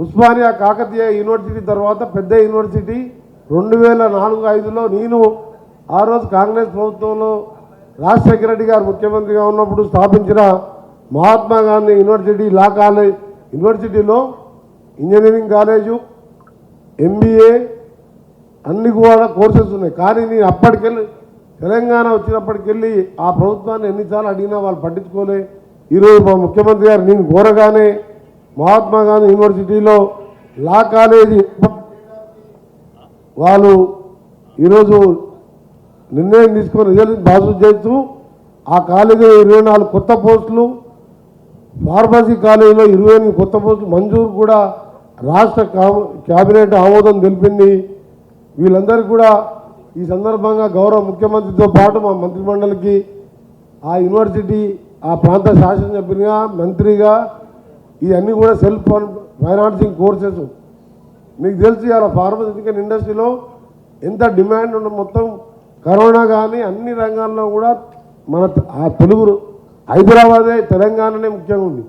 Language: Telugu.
ఉస్మానియా కాకతీయ యూనివర్సిటీ తర్వాత పెద్ద యూనివర్సిటీ 2004-05లో నేను ఆ రోజు కాంగ్రెస్ ప్రభుత్వంలో రాజశేఖర రెడ్డి గారు ముఖ్యమంత్రిగా ఉన్నప్పుడు స్థాపించిన Mahatma Gandhi university law college యూనివర్సిటీలో ఇంజనీరింగ్ కాలేజు MBA అన్ని కూడా కోర్సెస్ ఉన్నాయి. కానీ నేను అప్పటికెళ్ళి తెలంగాణ వచ్చినప్పటికెళ్ళి ఆ ప్రభుత్వాన్ని ఎన్నిసార్లు అడిగినా వాళ్ళు పట్టించుకోలే. ఈరోజు మా ముఖ్యమంత్రి గారు నేను కోరగానే మహాత్మా గాంధీ యూనివర్సిటీలో లా కాలేజీ వాళ్ళు ఈరోజు నిర్ణయం తీసుకొని రిజల్ట్ పాస్ చేస్తూ ఆ కాలేజీలో 24 కొత్త పోస్టులు, ఫార్మసీ కాలేజీలో 28 కొత్త పోస్టులు మంజూరు కూడా రాష్ట్ర కేబినెట్ ఆమోదం తెలిపింది. వీళ్ళందరికీ కూడా ఈ సందర్భంగా గౌరవ ముఖ్యమంత్రితో పాటు మా మంత్రిమండలికి ఆ యూనివర్సిటీ ఆ ప్రాంత శాసనసభ్యునిగా మంత్రిగా ఇవన్నీ కూడా సెల్ఫ్ ఫైనాన్సింగ్ కోర్సెస్ మీకు తెలిసి అలా ఫార్మస్యూటికల్ ఇండస్ట్రీలో ఎంత డిమాండ్ ఉన్న మొత్తం కరోనా కానీ అన్ని రంగాల్లో కూడా మన తెలుగు హైదరాబాదే తెలంగాణనే ముఖ్యంగా ఉంది.